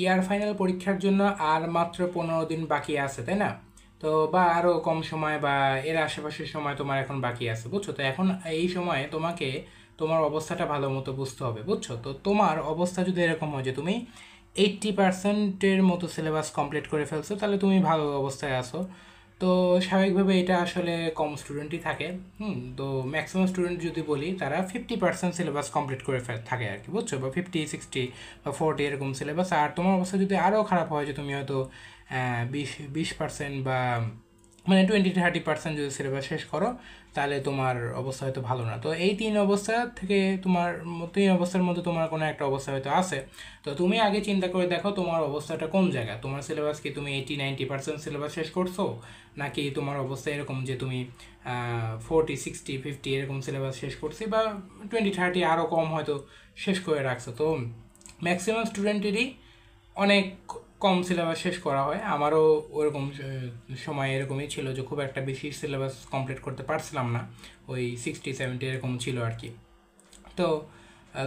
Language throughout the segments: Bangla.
ইয়ার ফাইনাল পরীক্ষার জন্য আর মাত্র 15 দিন বাকি আছে, তাই না? তো বা আরও কম সময় বা এর আশেপাশের সময় তোমার এখন বাকি আছে, বুঝছো? তো এখন এই সময়ে তোমাকে তোমার অবস্থাটা ভালো মতো বুঝতে হবে, বুঝছো? তো তোমার অবস্থা যদি এরকম হয় যে তুমি 80%-এর মতো সিলেবাস কমপ্লিট করে ফেলছো, তাহলে তুমি ভালো অবস্থায় আছো। তো স্বাভাবিকভাবে এটা আসলে কম স্টুডেন্টই থাকে। তো ম্যাক্সিমাম স্টুডেন্ট যদি বলি তারা 50% সিলেবাস কমপ্লিট করে থাকে আর কি, বুঝছো? বা 50, 60 বা 40 এরকম সিলেবাস। আর তোমার অবস্থা যদি আরও খারাপ হয় যে তুমি হয়তো 20% বা মানে 20-30% যদি সিলেবাস শেষ করো, তাহলে তোমার অবস্থা হয়তো ভালো না। তো এই তিন অবস্থা থেকে তোমার তিন অবস্থার মধ্যে তোমার কোনো একটা অবস্থা হয়তো আছে। তো তুমি আগে চিন্তা করে দেখো তোমার অবস্থাটা কোন জায়গায়। তোমার সিলেবাস কি তুমি 80-90% সিলেবাস শেষ করছো, নাকি তোমার অবস্থা এরকম যে তুমি 40, 60, 50 এরকম সিলেবাস শেষ করছি, বা 20-30 আরও কম হয়তো শেষ করে রাখছো। তো ম্যাক্সিমাম স্টুডেন্টেরই অনেক কম সিলেবাস শেষ করা হয়। আমারও ওরকম সময় এরকমই ছিল যে খুব একটা বেশি সিলেবাস কমপ্লিট করতে পারছিলাম না, ওই 60-70 এরকম ছিল আর কি। তো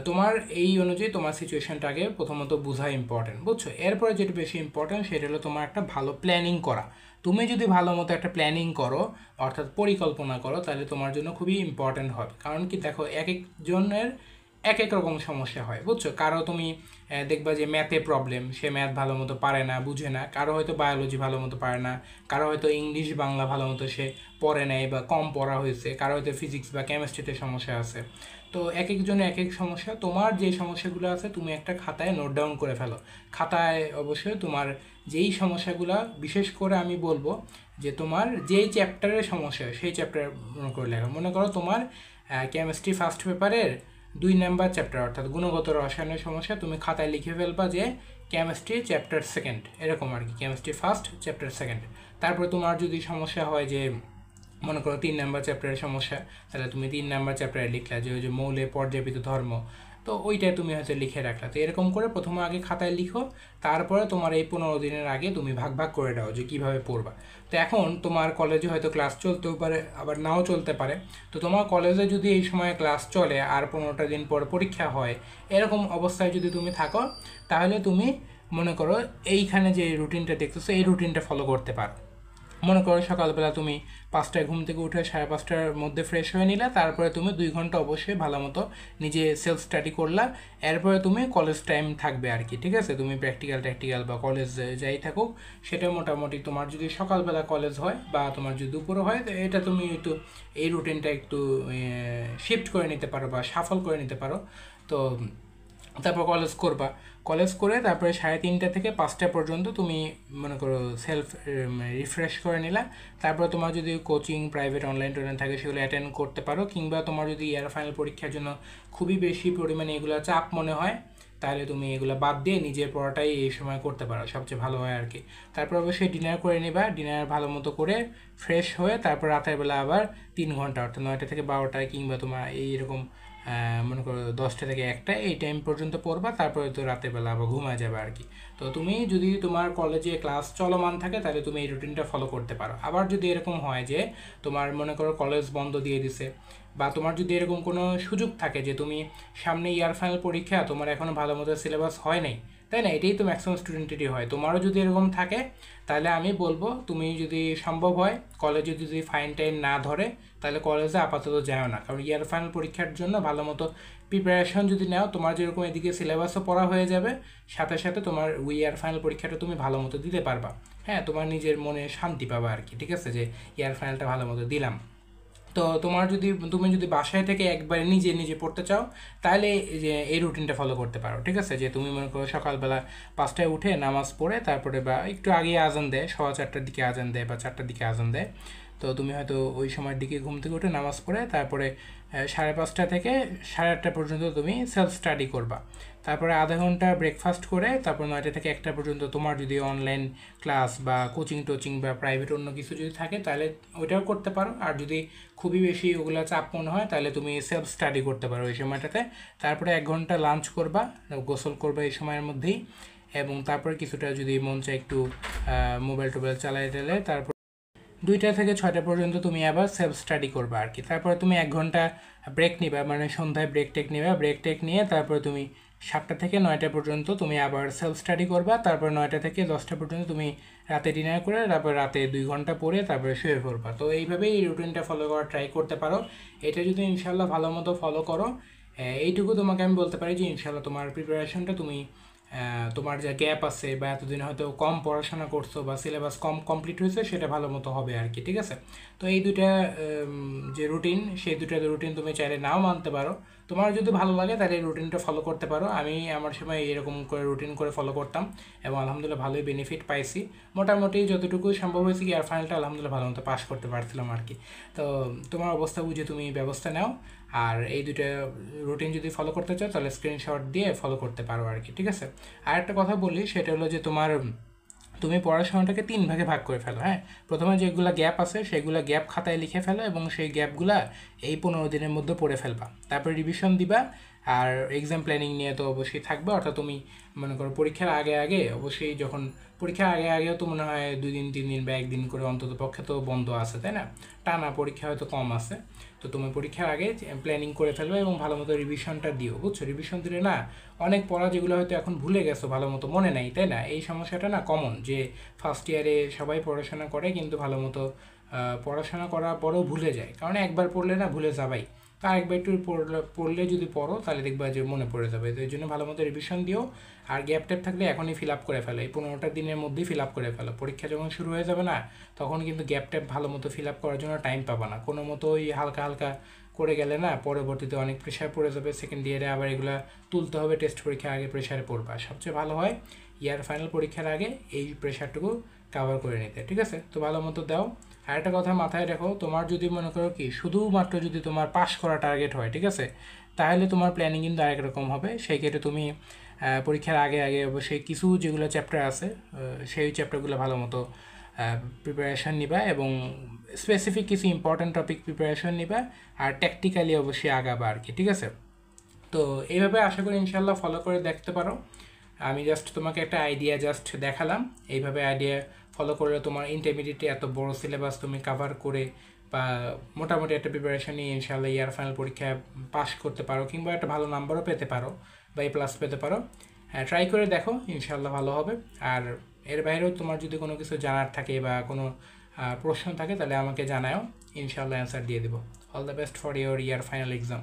তোমার এই অনুযায়ী তোমার সিচুয়েশনটাকে প্রথমত বোঝা ইম্পর্টেন্ট, বুঝছো? এরপরে যেটা বেশি ইম্পর্টেন্ট সেটা হলো তোমার একটা ভালো প্ল্যানিং করা। তুমি যদি ভালো মতো একটা প্ল্যানিং করো, অর্থাৎ পরিকল্পনা করো, তাহলে তোমার জন্য খুবই ইম্পর্টেন্ট হবে। কারণ কি, দেখো, এক একজনের এক এক রকম সমস্যা হয়, বুঝছো? কারো তুমি দেখবা যে ম্যাথে প্রবলেম, সে ম্যাথ ভালো মতো পারে না, বুঝে না। কারো হয়তো বায়োলজি ভালো মতো পারে না, কারো হয়তো ইংলিশ বাংলা ভালো মতো সে পড়ে নেয় বা কম পড়া হয়েছে, কারো হয়তো ফিজিক্স বা কেমিস্ট্রিতে সমস্যা আছে। তো এক একজনের এক এক সমস্যা। তোমার যে সমস্যাগুলো আছে তুমি একটা খাতায় নোট ডাউন করে ফেলো। খাতায় অবশ্যই তোমার যেই সমস্যাগুলো, বিশেষ করে আমি বলবো যে তোমার যেই চ্যাপ্টারের সমস্যা সেই চ্যাপ্টার মনে করে লেখো। মনে করো তোমার কেমিস্ট্রি ফার্স্ট পেপারের 2 নাম্বার চ্যাপ্টার অর্থাৎ গুণগত রসায়নের সমস্যা, তুমি খাতায় লিখে ফেলবা যে কেমিস্ট্রি চ্যাপ্টার সেকেন্ড, এরকম আর কি, কেমিস্ট্রি ফার্স্ট চ্যাপ্টার সেকেন্ড। তারপর তোমার যদি সমস্যা হয় যে মনে করো 3 নাম্বার চ্যাপ্টারের সমস্যা, তাহলে তুমি 3 নাম্বার চ্যাপ্টারে লিখলা যে ওই যে মৌলে পর্যাপিত ধর্ম, তো ওইটাই তুমি হয়তো লিখে রাখলা। তো এরকম করে প্রথমে আগে খাতায় লিখো, তারপরে তোমার এই 15 দিনের আগে তুমি ভাগ ভাগ করে দাও যে কীভাবে পড়বা। তো এখন তোমার কলেজে হয়তো ক্লাস চলতেও পারে, আবার নাও চলতে পারে। তো তোমার কলেজে যদি এই সময় ক্লাস চলে আর 15টা দিন পর পরীক্ষা হয়, এরকম অবস্থায় যদি তুমি থাকো, তাহলে তুমি মনে করো এইখানে যে রুটিনটা দেখতেছো এই রুটিনটা ফলো করতে পারো। মনে করো সকালবেলা তুমি 5টায় ঘুম থেকে উঠে 5:30টার মধ্যে ফ্রেশ হয়ে নিলা, তারপরে তুমি 2 ঘন্টা অবশ্যই ভালো মতো নিজে সেলফ স্টাডি করলা। এরপরে তুমি কলেজ টাইম থাকবে আর কি, ঠিক আছে? তুমি প্র্যাকটিক্যাল বা কলেজ যাই থাকুক, সেটা মোটামুটি তোমার যদি সকালবেলা কলেজ হয় বা তোমার যদি দুপুরে হয়, তো এটা তুমি একটু এই রুটিনটা একটু শিফট করে নিতে পারো বা সাফল করে নিতে পারো। তো তারপর কলেজ করবা। কলেজ করে তারপরে 3:30 থেকে 5টা পর্যন্ত তুমি মনে করো সেলফ রিফ্রেশ করে নিলা। তারপর তোমার যদি কোচিং প্রাইভেট অনলাইন টোলাইন থাকে সেগুলো অ্যাটেন্ড করতে পারো, কিংবা তোমার যদি ইয়ার ফাইনাল পরীক্ষার জন্য খুবই বেশি পরিমাণে এগুলো চাপ মনে হয়, তাহলে তুমি এগুলো বাদ দিয়ে নিজের পড়াটাই এই সময় করতে পারো, সবচেয়ে ভালো হয় আর কি। তারপর অবশ্যই ডিনার করে নিবা, ডিনার ভালো মতো করে ফ্রেশ হয়ে তারপর রাতের বেলা আবার 3 ঘন্টা অর্থাৎ 9টা থেকে 12টায়, কিংবা তোমার এইরকম মনে করো 10টা থেকে 1টা, এই টাইম পর্যন্ত পড়বা। তারপরে তো রাতের বেলা আবার ঘুমায় যাবে আর কি। তো তুমি যদি তোমার কলেজে ক্লাস চলমান থাকে, তাহলে তুমি এই রুটিনটা ফলো করতে পারো। আবার যদি এরকম হয় যে তোমার মনে করো কলেজ বন্ধ দিয়ে দিছে, বা তোমার যদি এরকম কোনো সুযোগ থাকে যে তুমি সামনে ইয়ার ফাইনাল পরীক্ষা, তোমার এখনও ভালো মতো সিলেবাস হয় নাই, তাই না? এটাই তো ম্যাক্সিমাম স্টুডেন্টেরই হয়। তোমারও যদি এরকম থাকে, তাহলে আমি বলবো তুমি যদি সম্ভব হয় কলেজে যদি ফাইন টাইম না ধরে, তাহলে কলেজে আপাতত যাও না। কারণ ইয়ার ফাইনাল পরীক্ষার জন্য ভালো মতো প্রিপারেশন যদি নাও, তোমার যেরকম এদিকে সিলেবাসও পড়া হয়ে যাবে, সাথে সাথে তোমার ইয়ার ফাইনাল পরীক্ষাটা তুমি ভালো মতো দিতে পারবা। হ্যাঁ, তোমার নিজের মনে শান্তি পাবা আর কি, ঠিক আছে? যে ইয়ার ফাইনালটা ভালো মতো দিলাম। তো তুমি যদি বাসায় থেকে একবারে নিজে নিজে পড়তে চাও, তাহলে এই যে এই রুটিনটা ফলো করতে পারো, ঠিক আছে? যে তুমি মনে করো সকালবেলা 5টায় উঠে নামাজ পড়ে, তারপরে বা একটু আগে আজান দেয়, 4:15টার দিকে আজান দেয় বা 4টার দিকে আজান দেয়, তো তুমি হয়তো ওই সময়ের দিকে ঘুম থেকে উঠে নামাজ পড়ে তারপরে 5:30 থেকে 8:30 পর্যন্ত তুমি সেলফ স্টাডি করবা। তারপরে আধা ঘন্টা ব্রেকফাস্ট করে তারপর 9টা থেকে 1টা পর্যন্ত তোমার যদি অনলাইন ক্লাস বা কোচিং টোচিং বা প্রাইভেট অন্য কিছু যদি থাকে, তাহলে ওইটাও করতে পারো। আর যদি খুবই বেশি ওগুলো চাপ মনে হয়, তাহলে তুমি সেলফ স্টাডি করতে পারো ওই সময়টাতে। তারপরে 1 ঘন্টা লাঞ্চ করবা, গোসল করবা এই সময়ের মধ্যেই, এবং তারপরে কিছুটা যদি মন চায় একটু মোবাইল টোবাইল চালাই টালে, তারপর 2টা থেকে 6টা পর্যন্ত তুমি আবার সেলফ স্টাডি করবা আর কি। তারপরে তুমি 1 ঘন্টা ব্রেক নিবা, মানে সন্ধ্যায় ব্রেক টেক নিবা, ব্রেক টেক নিয়ে তারপরে তুমি 7টা থেকে 9টা পর্যন্ত তুমি আবার সেলফ স্টাডি করবা, তারপর 9টা থেকে 10টা পর্যন্ত তুমি রাতে ডিনার করে তারপর রাতে 2 ঘন্টা পরে তারপরে শুয়ে পড়বা। তো এইভাবেই এই রুটিনটা ফলো করার ট্রাই করতে পারো। এটা যদি ইনশাল্লাহ ভালো মতো ফলো করো, এইটুকু তোমাকে আমি বলতে পারি যে ইনশাল্লাহ তোমার প্রিপারেশনটা তুমি তোমার যে গ্যাপ আছে বা এতদিন হয়তো কম পড়াশোনা করছো বা সিলেবাস কম কমপ্লিট হয়েছে সেটা ভালো মতো হবে আর কি, ঠিক আছে। তো এই দুইটা যে রুটিন, সেই দুইটা রুটিন তুমি চাইলে নাও মানতে পারো, তোমার যদি ভালো লাগে তাহলে এই রুটিনটা ফলো করতে পারো। আমি আমার সময় এরকম করে রুটিন করে ফলো করতাম এবং আলহামদুলিল্লাহ ভালোই বেনিফিট পাইছি। মোটামুটি যতটুকু সম্ভব হয়েছে কি ইয়ার ফাইনালটা আলহামদুলিল্লাহ ভালো মতো পাস করতে পারছিলাম আর কি। তো তোমার অবস্থা বুঝে তুমি ব্যবস্থা নাও, আর এই দুইটা রুটিন যদি ফলো করতে চাও তাহলে স্ক্রিনশট দিয়ে ফলো করতে পারো আর কি, ঠিক আছে। আর একটা কথা বলি, সেটা হলো যে তুমি পড়াশোনাটাকে 3 ভাগে ভাগ করে ফেলো। হ্যাঁ, প্রথমে যেগুলো গ্যাপ আছে সেগুলো গ্যাপ খাতায় লিখে ফেলো এবং সেই গ্যাপগুলা এই 15 দিনের মধ্যে পড়ে ফেলবা, তারপর রিভিশন দিবা। আর এক্সাম প্ল্যানিং নিয়ে তো অবশ্যই থাকবে, অর্থাৎ তুমি মনে করো পরীক্ষার আগে আগে অবশ্যই, যখন পরীক্ষার আগে আগেও তো মনে হয় 2 দিন 3 দিন বা 1 দিন করে অন্তত পক্ষে তো বন্ধ আছে, তাই না? টানা পরীক্ষা হয়তো কম আছে। তো তুমি পরীক্ষার আগে প্ল্যানিং করে ফেলবে এবং ভালো মতো রিভিশনটা দিও, বুঝছো? রিভিশন দিলে না অনেক পড়া যেগুলো হয়তো এখন ভুলে গেছো, ভালো মতো মনে নাই, তাই না? এই সমস্যাটা না কমন, যে ফার্স্ট ইয়ারে সবাই পড়াশোনা করে কিন্তু ভালো মতো পড়াশোনা করার পরেও ভুলে যায়, কারণ একবার পড়লে না ভুলে যাবাই। তা একবার একটু পড়লে যদি পড়ো তাহলে দেখবা যে মনে পড়ে যাবে। তো এই জন্য ভালো মতো রিভিশন দিও, আর গ্যাপ ট্যাপ থাকলে এখনই ফিল আপ করে ফেলো, এই 15টা দিনের মধ্যেই ফিল আপ করে ফেলো। পরীক্ষা যখন শুরু হয়ে যাবে না, তখন কিন্তু গ্যাপ ট্যাপ ভালো মতো ফিল আপ করার জন্য টাইম পাবা না। কোনো মতো ওই হালকা হালকা করে গেলে না পরবর্তীতে অনেক প্রেশার পড়ে যাবে, সেকেন্ড ইয়ারে আবার এগুলা তুলতে হবে, টেস্ট পরীক্ষার আগে প্রেশারে পড়বা। সবচেয়ে ভালো হয় ইয়ার ফাইনাল পরীক্ষার আগে এই প্রেশারটুকু কাভার করে নিতে, ঠিক আছে? তো ভালো মতো দাও। আর একটা কথা মাথায় রাখো, তোমার যদি মনে করো কি শুধুমাত্র যদি তোমার পাস করা টার্গেট হয়, ঠিক আছে, তাহলে তোমার প্ল্যানিং কিন্তু আরেক রকম হবে। সেই ক্ষেত্রে তুমি পরীক্ষার আগে আগে অবশ্যই কিছু যেগুলো চ্যাপ্টার আছে সেই চ্যাপ্টারগুলো ভালো মতো প্রিপারেশান নিবা এবং স্পেসিফিক কিছু ইম্পর্ট্যান্ট টপিক প্রিপারেশন নিবা, আর ট্যাকটিক্যালি অবশ্যই আগাবা আর কি, ঠিক আছে। তো এইভাবে আশা করি ইনশাল্লাহ ফলো করে দেখতে পারো। আমি জাস্ট তোমাকে একটা আইডিয়া জাস্ট দেখালাম, এইভাবে আইডিয়া ফলো করলে তোমার ইন্টারমিডিয়েটে এত বড় সিলেবাস তুমি কাভার করে বা মোটামুটি একটা প্রিপারেশন নিয়ে ইনশাল্লাহ ইয়ার ফাইনাল পরীক্ষায় পাস করতে পারো, কিংবা একটা ভালো নাম্বারও পেতে পারো বা A+ পেতে পারো। হ্যাঁ, ট্রাই করে দেখো, ইনশাল্লাহ ভালো হবে। আর এর বাইরেও তোমার যদি কোনো কিছু জানার থাকে বা কোনো প্রশ্ন থাকে তাহলে আমাকে জানাও, ইনশাল্লাহ অ্যান্সার দিয়ে দেবো। All the best for your year final exam.